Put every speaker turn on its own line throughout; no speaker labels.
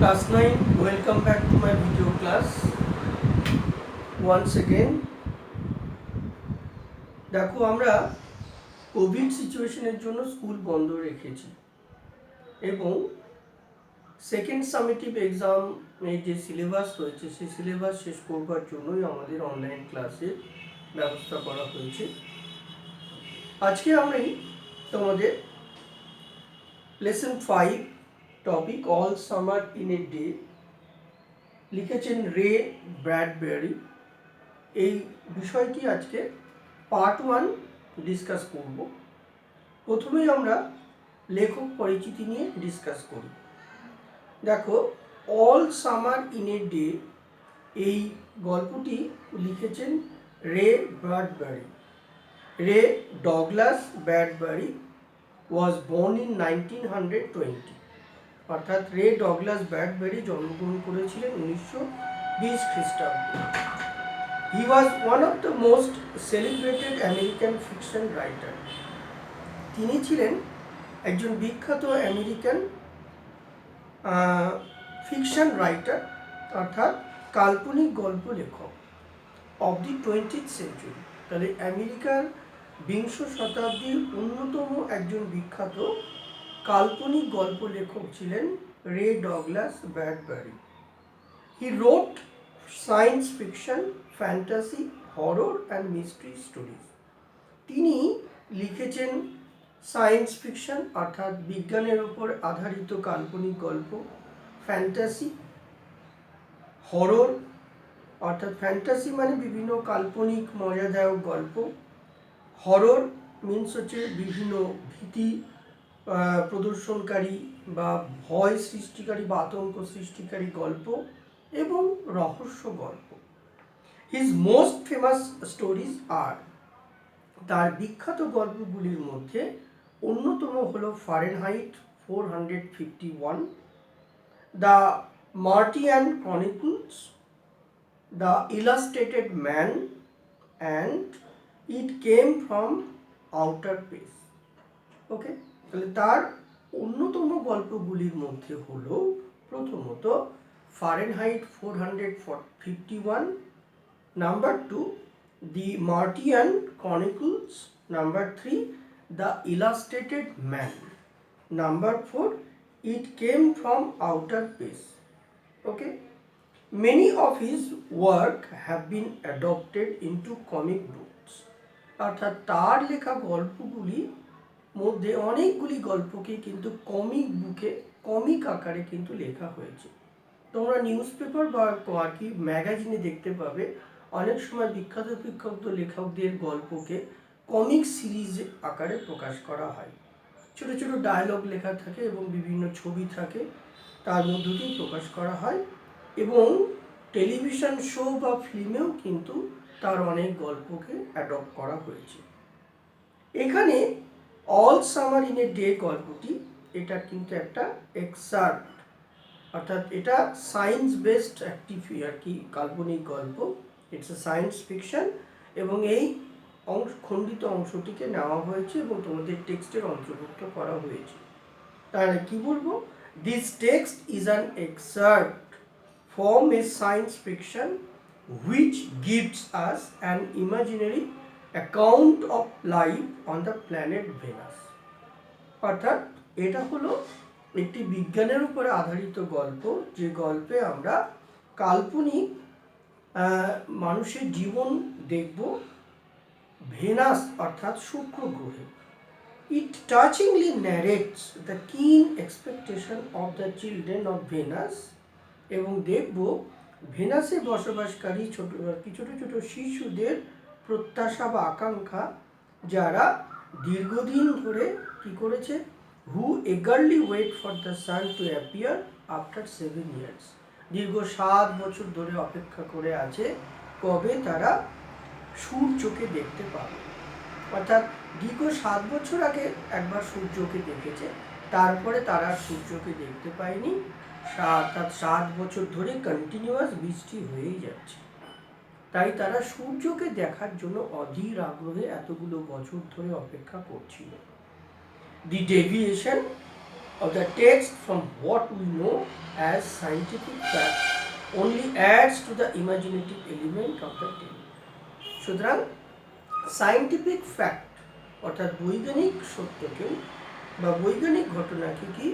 Class 9, welcome back to my video class. Once again, দেখো আমরা Covid সিচুয়েশনের জন্য স্কুল বন্ধ রেখেছি এবং সেকেন্ড সামেটিভ এক্সামের যে সিলেবাস রয়েছে সেই সিলেবাস শেষ করবার জন্যই আমাদের অনলাইন ক্লাসের ব্যবস্থা করা হয়েছে। আজকে আমি তোমাদের lesson 5 topic all summer in a day লিখেছেন রে ব্র্যাডবেরি। এই বিষয়টি আজকে পার্ট 1 ডিসকাস করব। প্রথমেই আমরা লেখক পরিচিতি নিয়ে ডিসকাস করি। দেখো, all summer in a day এই গল্পটি লিখেছেন রে ব্র্যাডবেরি। রে ডগলাস ব্র্যাডবেরি ওয়াজ বর্ন ইন 1920, অর্থাৎ রে ডগলাস ব্র্যাডবেরি জন্মগ্রহণ করেছিলেন 1920 খ্রিস্টাব্দে। He was one of the most celebrated American fiction writer. তিনি ছিলেন একজন বিখ্যাত আমেরিকান ফিকশন রাইটার, অর্থাৎ কাল্পনিক গল্প লেখক অব দি 20th সেঞ্চুরি। তাহলে আমেরিকার বিংশ শতাব্দীর অন্যতম একজন বিখ্যাত কাল্পনিক গল্প লেখক ছিলেন Ray Douglas Bradbury. He wrote science fiction, fantasy, horror and mystery stories. তিনি লিখেছেন সায়েন্স ফিকশন অর্থাৎ বিজ্ঞানের উপর আধারিত কাল্পনিক গল্প, ফ্যান্টাসি, হরর অর্থাৎ ফ্যান্টাসি মানে বিভিন্ন কাল্পনিক মজাদায়ক গল্প, হরর মিনস হচ্ছে বিভিন্ন ভীতি প্রদর্শনকারী বা ভয় সৃষ্টিকারী বা আতঙ্ক সৃষ্টিকারী গল্প এবং রহস্য গল্প। His most famous stories are, তার বিখ্যাত গল্পগুলির মধ্যে অন্যতম হলো Fahrenheit 451, the Martian chronicles, the illustrated man and it came from outer space. Okay, তাহলে তার অন্যতম গল্পগুলির মধ্যে হলো প্রথমত Fahrenheit 451, Number 2, The Martian Chronicles. Number 3, The Illustrated Man. Number 4, It Came from Outer Space. Okay. Many of his work have been adopted into comic books. অর্থাৎ তার লেখা গল্পগুলির মধ্যে অনেকগুলি গল্পকে কিন্তু কমিক বুকে কমিক আকারে কিন্তু লেখা হয়েছে। তোমরা নিউজ পেপার বা আর কি ম্যাগাজিনে দেখতে পাবে অনেক সময় বিখ্যাত বিখ্যাত লেখকদের গল্পকে কমিক সিরিজ আকারে প্রকাশ করা হয়। ছোট ছোট ডায়লগ লেখা থাকে এবং বিভিন্ন ছবি থাকে, তার মধ্য দিয়ে প্রকাশ করা হয় এবং টেলিভিশন শো বা ফিল্মেও কিন্তু তার অনেক গল্পকে অ্যাডপ্ট করা হয়েছে। এখানে all summer in a day গল্পটি এটা কিন্তু একটা এক্সার্ট, অর্থাৎ এটা সায়েন্স বেসড একটি আর কি কাল্পনিক গল্প। ইটস এ সায়েন্স ফিকশন এবং এই খণ্ডিত অংশটিকে নেওয়া হয়েছে এবং তোমাদের টেক্সটের অন্তর্ভুক্ত করা হয়েছে। তাহলে কি বলবো, this text is an excerpt from a science fiction which gives us an imaginary account of life on the planet Venus. অর্থাৎ এটা হলো একটি বিজ্ঞানের উপরে আধারিত গল্প, যে গল্পে আমরা কাল্পনিক মানুষের জীবন দেখব ভেনাস অর্থাৎ শুক্র গ্রহে। ইট টাচিংলি ন্যারেটস the king expectation of the children of venous, এবং দেখব ভেনাসে বসবাসকারী ছোট ছোট শিশুদের প্রত্যাশা বা আকাঙ্ক্ষা, যারা দীর্ঘদিন ধরে কি করেছে, who eagerly wait for the sun to appear after 7 years, দীর্ঘ 7 বছর ধরে অপেক্ষা করে আছে কবে তারা সূর্যকে দেখতে পাবে। অর্থাৎ দীর্ঘ 7 বছর আগে একবার সূর্যকে দেখেছে, তারপরে তারা সূর্যকে দেখতে পায়নি। অর্থাৎ 7 বছর ধরে কন্টিনিউয়াস বৃষ্টি হয়েই যাচ্ছে, তাই তারা সূর্যকে দেখার জন্য অধীর আগ্রহে এতগুলো বছর ধরে অপেক্ষা করছিল। The deviation of the text from what we know as scientific fact only adds to the imaginative element of the tale. সুতরাং সায়েন্টিফিক ফ্যাক্ট অর্থাৎ বৈজ্ঞানিক সত্যকে বা বৈজ্ঞানিক ঘটনাকে কি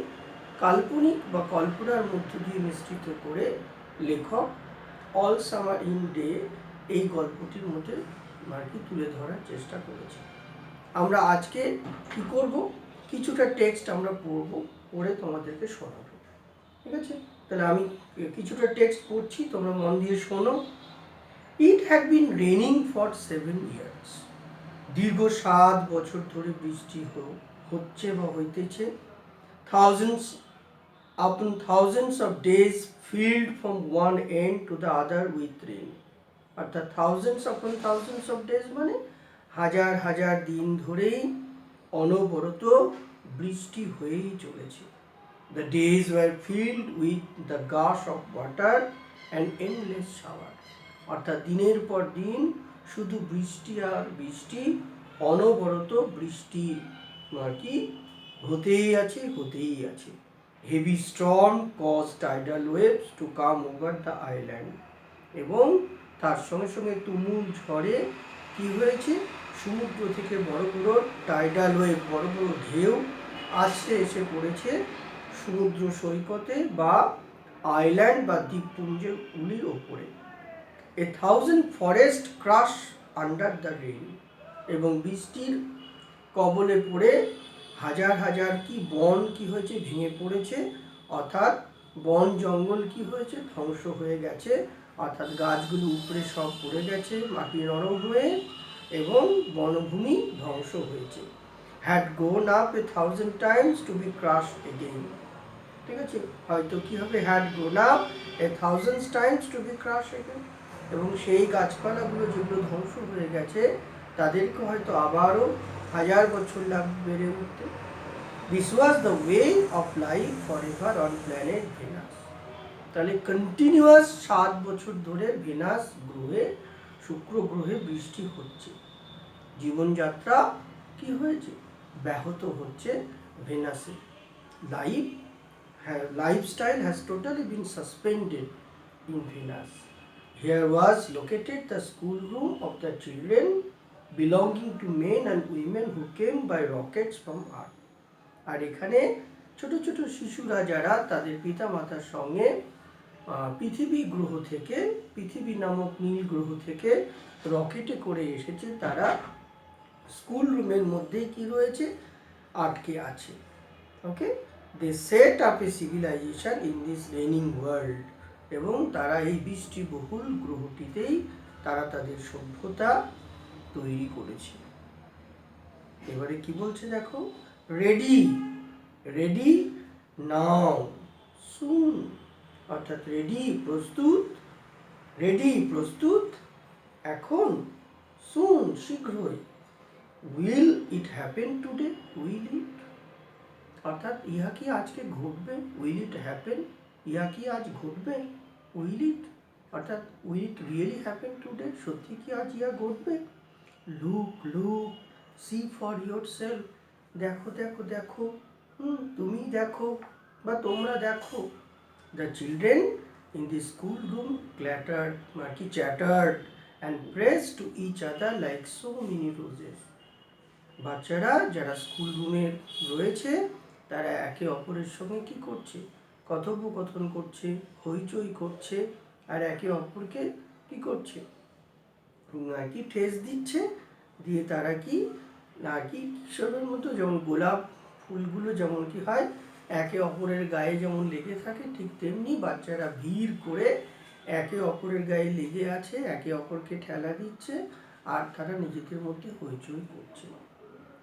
কাল্পনিক বা কল্পনার মধ্য দিয়ে মিশ্রিত করে লেখক অল সামার ইন ডে এই গল্পটির মধ্যে আর কি তুলে ধরার চেষ্টা করেছে। আমরা আজকে কি করব, কিছুটা টেক্সট আমরা পড়ব, পড়ে তোমাদেরকে শোনাবো, ঠিক আছে? তাহলে আমি কিছুটা টেক্সট পড়ছি, তোমরা মন দিয়ে শোনো। It had been raining for 7 years। দীর্ঘ 7 বছর ধরে বৃষ্টি হচ্ছে বা হইতেছে। Thousands upon thousands of days filled from one end to the other with rain। অর্থাৎ thousands upon thousands of days মানে হাজার হাজার দিন ধরেই অনবরত বৃষ্টি হয়েই চলেছে। The days were filled with the gush of water and endless shower। অর্থাৎ দিনের পর দিন শুধু বৃষ্টি আর বৃষ্টি, অনবরত বৃষ্টি আর কি হতেই আছে, হতেই আছে। Heavy storm cause tidal waves to come over the island. এবং তার সঙ্গে সঙ্গে তুমুল ঝড়ে কি হয়েছে, সমুদ্র থেকে বড় বড় টাইডাল ওয়েভ, বড় বড় ঢেউ আসতে এসে পড়েছে সমুদ্র সৈকতে বা আইল্যান্ড বা দ্বীপপুঞ্জগুলির ওপরে। A thousand forest crush under the rain. এবং বৃষ্টির কবলে পড়ে হাজার হাজার কি বন কি হয়েছে, ভেঙে পড়েছে। অর্থাৎ বন জঙ্গল কি হয়েছে, ধ্বংস হয়ে গেছে। অর্থাৎ গাছগুলো উপরে সব পড়ে গেছে মাটি নরম হয়ে, এবং বনভূমি ধ্বংস হয়েছে। Had gone up A 1000 times to be crushed again। ঠিক আছে, হয়তো কি হবে, had gone up A 1000 times to be crushed again। এবং সেই গাছপালাগুলো যেগুলো ধ্বংস হয়ে গেছে তাদেরকে হয়তো আবারও 1000 বছর লাগবে বেড়ে উঠতে। This was the way of life forever on planet Venus. তাহলে কন্টিনিউয়াস 7 বছর ধরে ভেনাস গ্রহে, শুক্র গ্রহে বৃষ্টি হচ্ছে। জীবনযাত্রা কি হয়েছে, ব্যাহত হচ্ছে ভেনাসে। Lifestyle has totally been suspended in Venus. Here was located the schoolroom of the children belonging to men and women who came by rockets from Earth। আর এখানে ছোট ছোট শিশুরা যারা তাদের পিতা মাতার সঙ্গে পৃথিবী গ্রহ থেকে, পৃথিবী নামক নীল গ্রহ থেকে রকেটে করে এসেছে, তারা স্কুল রুমের মধ্যেই কি রয়েছে, আটকে আছে। Okay, they set up a civilisation in this raining world. এবং তারা এই বৃষ্টিবহুল গ্রহটিতেই তারা তাদের সভ্যতা তৈরি করেছে। এবারে কি বলছে দেখো, রেডি, রেডি নাও, সুন। অর্থাৎ রেডি প্রস্তুত, রেডি প্রস্তুত এখন, সুন শীঘ্রই, will it happen today, will it অর্থাৎ ইহা কি আজকে ঘটবে, উইল ইট হ্যাপেন ইহা কি আজ ঘটবে, উইল ইট অর্থাৎ will it really happen today, সত্যি কি আজ ইহা ঘটবে। Look look see for yourself, দেখো দেখো দেখো, তুমি দেখো বা তোমরা দেখো। The children in the school room clattered কি chattered and press to each other like so many roses. বাচ্চারা যারা স্কুল রুমে রয়েছে তারা একে অপরের সঙ্গে কি করছে, কথোপকথন করছে, হইচই করছে, আর একে অপরকে কি করছে, কি ঠেস দিচ্ছে, দিয়ে তারা কি না কি কিশোরের মতো, যেমন গোলাপ ফুলগুলো যেমন কি হয় একে অপরের গায়ে যেমন লেগে থাকে, ঠিক তেমনি বাচ্চারা ভিড় করে একে অপরের গায়ে লেগে আছে, একে অপরকে ঠেলা দিচ্ছে, আর তারা নিজেদের মধ্যে হইচই করছে।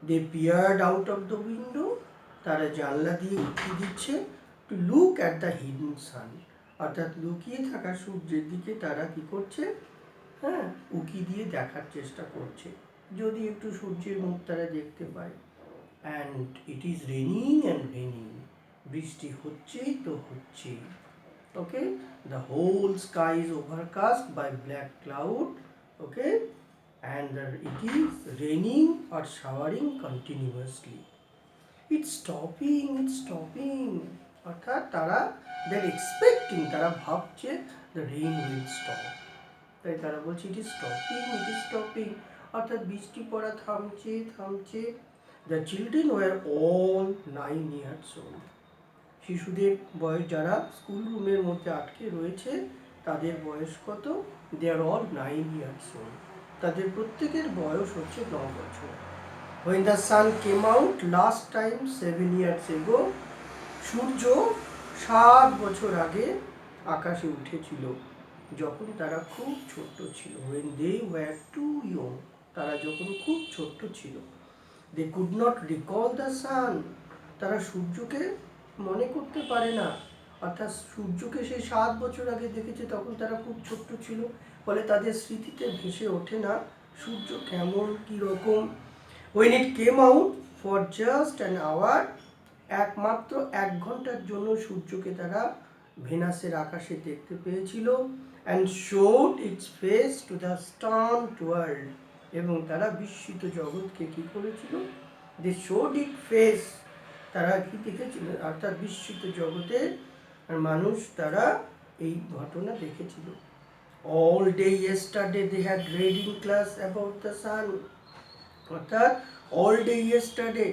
They peered out of the window, তারা জানলা দিয়ে উঁকি দিচ্ছে, to look at the hidden sun, অর্থাৎ লুকিয়ে থাকা সূর্যের দিকে তারা কি করছে, হ্যাঁ উঁকি দিয়ে দেখার চেষ্টা করছে, যদি একটু সূর্যের মুখ তারা দেখতে পায়। And it is raining and raining, বৃষ্টি হচ্ছেই তো হচ্ছেই। Okay, the whole sky is overcast by black cloud. Okay, and it is raining or showering continuously। It's stopping, অর্থাৎ তারা এক্সপেক্টিং, তারা ভাবছে দ্য রেইন উইল স্টপ, তাই তারা বলছে ইট ইজ স্টপিং, অর্থাৎ বৃষ্টি পড়া থামছে থামছে। The children were all 9 years old, শিশুদের বয়স, যারা স্কুল রুমের মধ্যে আটকে রয়েছে তাদের বয়স কত? দে আর অল 9 years old, তাদের প্রত্যেকের বয়স হচ্ছে 9 বছর। When the sun came out last time 7 years ago, সূর্য 7 বছর আগে আকাশে উঠেছিল, যখন তারা খুব ছোট্ট ছিল। When they were too young, তারা যখন খুব ছোট্ট ছিল। They could not recall the sun, তারা সূর্যকে মনে করতে পারে না, অর্থাৎ সূর্যকে সেই 7 বছর আগে দেখেছে, তখন তারা খুব ছোট্ট ছিল, ফলে তাদের স্মৃতিতে ভেসে ওঠে না সূর্য কেমন কীরকম। When it came out for just an hour, একমাত্র 1 ঘন্টার জন্য সূর্যকে তারা ভেনাসের আকাশে দেখতে পেয়েছিল। and showed its face to the stunned world, এবং তারা বিস্মিত জগৎকে কি করেছিল? they showed its face, তারা কি দেখেছিল? অর্থাৎ বিস্মিত জগতের মানুষ তারা এই ঘটনা দেখেছিল। all day yesterday they had read in class about the sun, অর্থাৎ অল ডে ইয়েস্টারডে,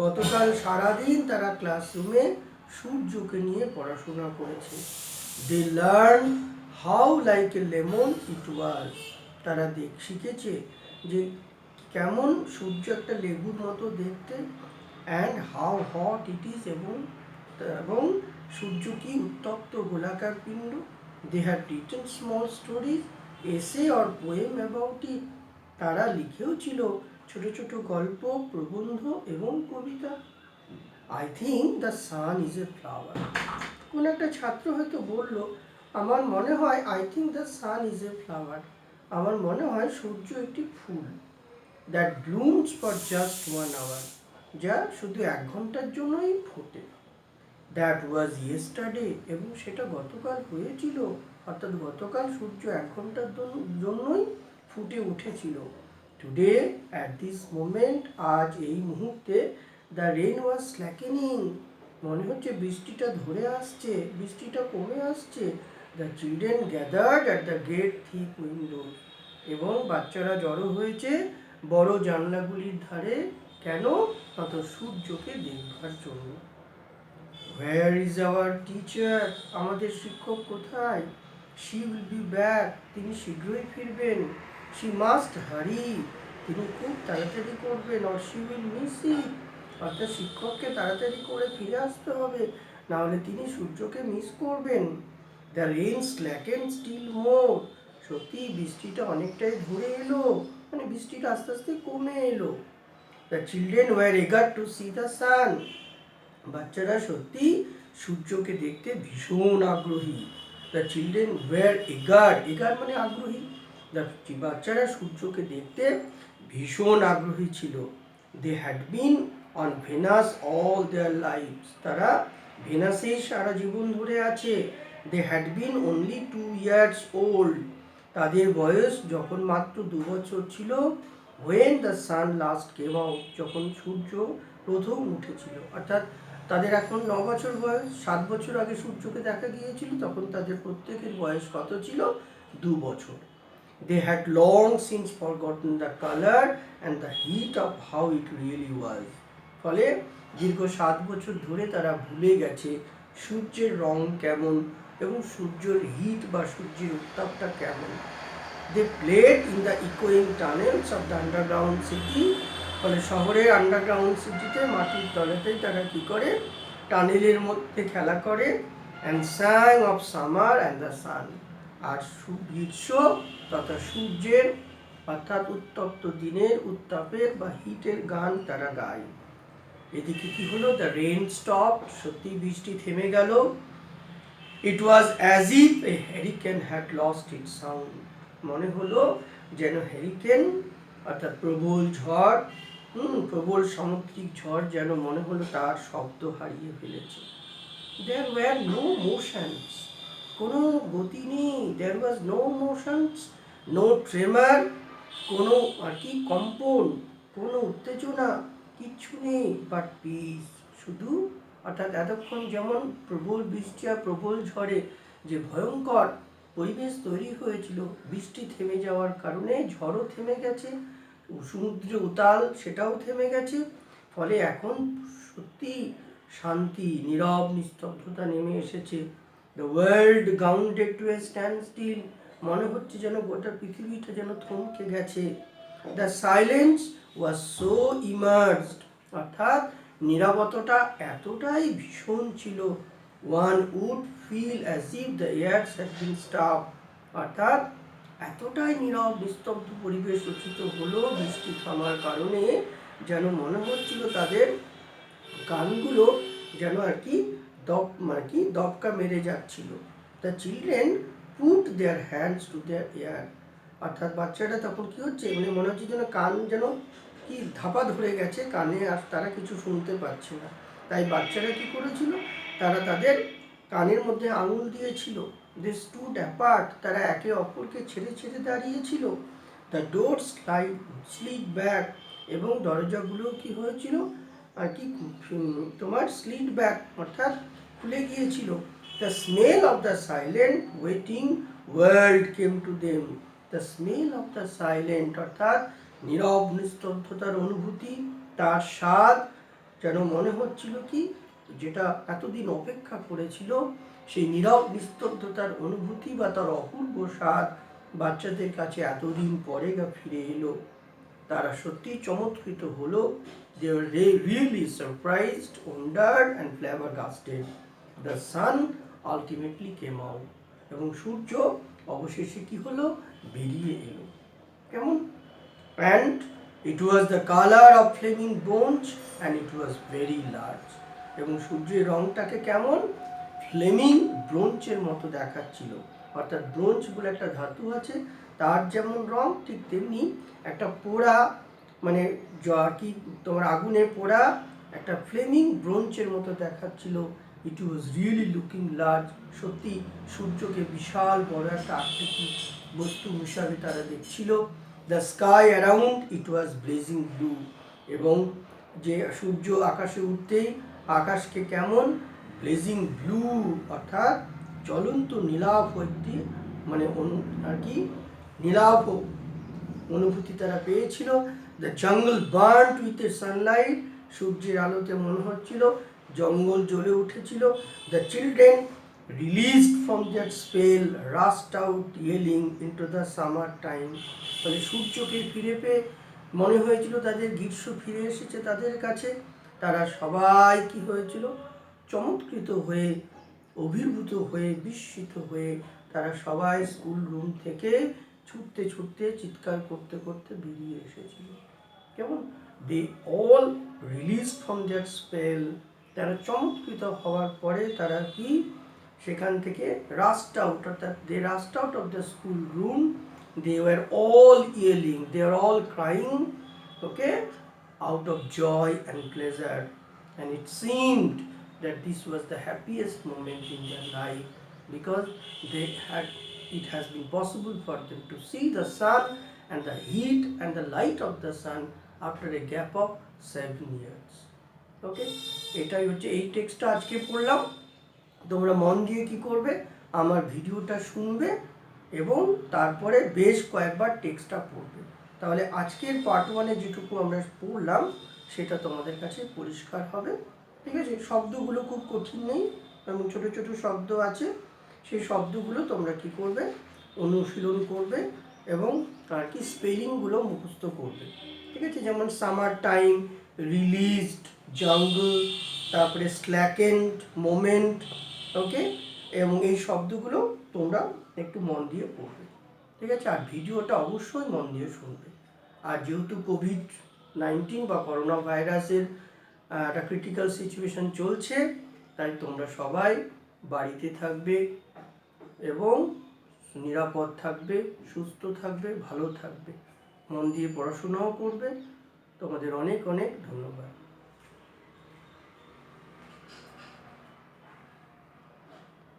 গতকাল সারাদিন তারা ক্লাসরুমে সূর্যকে নিয়ে পড়াশোনা করেছে। They learn how like a lemon it was, তারা শিখেছে যে কেমন সূর্য একটা লেবুর মতো দেখতে। And how hot it is, এবং সূর্য কি উত্তপ্ত গোলাকার পিণ্ড। They have written small stories, essay or poem about it, তারা লিখেও ছিল ছোট ছোট গল্প, প্রবন্ধ এবং কবিতা। I think the sun is a flower, কোন একটা ছাত্র হয়তো বলল, আমার মনে হয় I think the sun is a flower, আমার মনে হয় সূর্য একটি ফুল। That blooms for just 1 hour, যা শুধু 1 ঘন্টার জন্যই ফোটে। দ্যাট ওয়াজ ইয়েস্টারডে, এবং সেটা গতকাল হয়েছিল, অর্থাৎ গতকাল সূর্য 1 ঘন্টার জন্যই ফুটে উঠেছিল। টুডে অ্যাট দিস মোমেন্ট, আজ এই মুহূর্তে, দ্য রেইন ওয়াজ স্ল্যাকেনিং, মনে হচ্ছে বৃষ্টিটা ধরে আসছে, বৃষ্টিটা কমে আসছে। The children gathered at the gate thick windows, এবং বাচ্চারা জড়ো হয়েছে বড় জানলাগুলির ধারে, কেন? তত সূর্যকে দেখবার জন্য। হোয়ার ইজ আওয়ার টিচার, আমাদের শিক্ষক কোথায়? শি উইল বি ব্যাক, তিনি শীঘ্রই ফিরবেন। শি মাস্ট হারি, তিনি খুব তাড়াতাড়ি করবেন। Or she will miss it, অর্থাৎ শিক্ষককে তাড়াতাড়ি করে ফিরে আসতে হবে, নাহলে তিনি সূর্যকে মিস করবেন। দ্য রেইন স্ল্যাকেন স্টিল মোর, সত্যি বৃষ্টিটা অনেকটাই ধরে এলো, মানে বৃষ্টিটা আস্তে আস্তে কমে এলো। দ্য চিলড্রেন ওয়ার এগার টু সি দ্য সান, বাচ্চারা সত্যি সূর্যকে দেখতে ভীষণ আগ্রহী। দ্য চিলড্রেন ওয়ার এগার মানে আগ্রহী, বাচ্চারা সূর্যকে দেখতে ভীষণ আগ্রহী ছিল। They had been on Venus all their lives, তারা ভেনাসেই সারা জীবন ধরে আছে। They had been only 2 years old, তাদের বয়স যখন মাত্র 2 বছর ছিল। When the sun last came out, যখন সূর্য প্রথম উঠেছিল, অর্থাৎ তাদের এখন 9 বছর বয়স। 7 বছর আগে সূর্যকে দেখা গিয়েছিল, তখন তাদের প্রত্যেকের বয়স কত ছিল? 2 বছর। They had long since forgotten the colour and the heat of how it really was, ফলে দীর্ঘ 7 বছর ধরে তারা ভুলে গেছে সূর্যের রং কেমন এবং সূর্যের হিট বা সূর্যের উত্তাপটা কেমন। দে প্লেড ইন দ্য ইকোয়িং tunnels of the underground city, ফলে শহরের আন্ডারগ্রাউন্ড সিটিতে মাটির তলাতেই তারা কী করে? টানেলের মধ্যে খেলা করে। And sang of summer and the sun, আর গ্রীষ্ম তথা সূর্যের, অর্থাৎ উত্তপ্ত দিনের উত্তাপের বা হিটের গান তারা গায়। এদিকে কি হলো? দ্য রেইন স্টপ, সত্যি বৃষ্টি থেমে গেল। It was as if a hurricane had lost its sound, মনে হলো যেন হ্যারিকেন, অর্থাৎ প্রবল ঝড়, প্রবল সামুদ্রিক ঝড় যেন মনে হলো তার শব্দ হারিয়ে ফেলেছে। দেয়ার ওয়ার নো মোশনস, কোনো গতি নেই। দেয়ার ওয়াজ নো মোশনস, নো ট্রেমার, কোনো কম্পন, কোনো উত্তেজনা, কিচ্ছু নেই। বাট পিস, শুধু অর্থাৎ এতক্ষণ যেমন প্রবল বৃষ্টি আর প্রবল ঝড়ে যে ভয়ঙ্কর পরিবেশ তৈরি হয়েছিল, বৃষ্টি থেমে যাওয়ার কারণে ঝড়ও থেমে গেছে, সমুদ্রে উতাল সেটাও থেমে গেছে, ফলে এখন সত্যি শান্তি, নীরব নিস্তব্ধতা নেমে এসেছে। The world grounded to a standstill, মনে হচ্ছে যেন গোটা পৃথিবীটা যেন থমকে গেছে। The silence was so immersed, অর্থাৎ নীরবতাটা এতটাই ভীষণ ছিল, one would feel as if the ears had been stop, অর্থাৎ এতটাই নীরব নিস্তব্ধ পরিবেশ রচিত হলো বৃষ্টি থামার কারণে, যেন মনে হচ্ছিল তাদের কানগুলো যেন আর কি দপকা মেরে যাচ্ছিল। The children put their hands to their air, অর্থাৎ বাচ্চাটা তখন কি হচ্ছে, মানে মনে হচ্ছে যেন কান যেন কি ধাপা ধরে গেছে কানে, আর তারা কিছু শুনতে পাচ্ছে না। তাই বাচ্চারা কি করেছিল, তারা তাদের কানের মধ্যে আঙুল দিয়েছিল। দে স্টুড অ্যাপার্ট, তারা একে অপরকে ছেড়ে ছেড়ে দাঁড়িয়েছিল। দ্য ডোরস স্লিড ব্যাক, এবং দরজাগুলো কি হয়েছিল আর কি তোমার স্লিড ব্যাক অর্থাৎ খুলে গিয়েছিল। The smell of the silent waiting world came to them, the smell of the silent, অর্থাৎ নীরব নিস্তব্ধতার অনুভূতি, তার স্বাদ, যেন মনে হচ্ছিল কি যেটা এতদিন অপেক্ষা করেছিল, সেই নীরব নিস্তব্ধতার অনুভূতি বা তার অপূর্ব স্বাদ বাচ্চাদের কাছে এতদিন পরে ফিরে এলো। তারা সত্যি চমৎকৃত হলো। They were really surprised, wondered and flabbergasted. The sun ultimately came out. এবং সূর্য অবশেষে কি হলো, বেরিয়ে এলো। কেমন? And it was the color of flaming bronze and it was very large. এবং সূর্যের রংটাকে কেমন, ফ্লেমিং ব্রোঞ্জের মতো দেখাচ্ছিল, অর্থাৎ ব্রোঞ্জ বলে একটা ধাতু আছে, তার যেমন রং ঠিক তেমনি একটা পোড়া, মানে কি তোমার আগুনে পোড়া একটা ফ্লেমিং ব্রোঞ্জের মতো দেখাচ্ছিল। ইট ওয়াজ রিয়েলি লুকিং লার্জ, সত্যি সূর্যকে বিশাল বড় একটা আকৃতির বস্তু হিসাবে তারা দেখছিল। The sky around it was blazing blue, এবং যে সূর্য আকাশে উঠতেই আকাশকে কেমন, ব্লেজিং ব্লু, অর্থাৎ জ্বলন্ত নীলাভ একটি মানে আর কি নীলাভ অনুভূতি তারা পেয়েছিল। The jungle burned with a Sunlight, সূর্যের আলোতে মনে হচ্ছিল জঙ্গল জ্বলে উঠেছিল। The children released from that spell rushed out yelling into the summertime, মানে সূর্যকে ফিরে পেয়ে মনে হয়েছিল তাদের গ্রীষ্ম ফিরে এসেছে তাদের কাছে। তারা সবাই কি হয়েছিল, চমৎকৃত হয়ে, অভিভূত হয়ে, বিস্মিত হয়ে তারা সবাই স্কুল রুম থেকে ছুটতে ছুটতে চিৎকার করতে করতে বেরিয়ে এসেছিল। কেমন? They all release from that spell, তারা চমৎকৃত হওয়ার পরে তারা কি সেখান থেকে রাস্ট আউট, অর্থাৎ they rushed out of the school room, they were all yelling, they are all crying, okay, out of joy and pleasure, and it seemed that this was the happiest moment in their life, because it has been possible for them to see the sun and the heat and the light of the sun after a gap of 7 years. ওকে, এটাই হচ্ছে এই টেক্সটটা আজকে পড়লাম। তোমরা মন দিয়ে কি করবে, আমার ভিডিওটা শুনবে এবং তারপরে বেশ কয়েকবার টেক্সটটা পড়বে, তাহলে আজকের পার্ট 1-এ যেটুকু আমরা পড়লাম সেটা তোমাদের কাছে পরিষ্কার হবে। ঠিক আছে, শব্দগুলো খুব কঠিন নেই এবং ছোট ছোট শব্দ আছে, সেই শব্দগুলো তোমরা কি করবে, অনুশীলন করবে এবং আর কি স্পেলিংগুলো মুখস্থ করবে। ঠিক আছে, যেমন সামার টাইম, রিলিজড, জঙ্গল, তারপরে স্ল্যাকেন্ড, মোমেন্ট, ওকে, এবং এই শব্দগুলো তোমরা একটু মন দিয়ে পড়বে। ঠিক আছে, আর ভিডিওটা অবশ্যই মন দিয়ে শুনবে। আর যেহেতু কোভিড-19 বা করোনা ভাইরাসের একটা ক্রিটিক্যাল সিচুয়েশন চলছে, তাই তোমরা সবাই বাড়িতে থাকবে এবং নিরাপদ থাকবে, সুস্থ থাকবে, ভালো থাকবে, মন দিয়ে পড়াশোনাও করবে। তোমাদের অনেক অনেক ধন্যবাদ।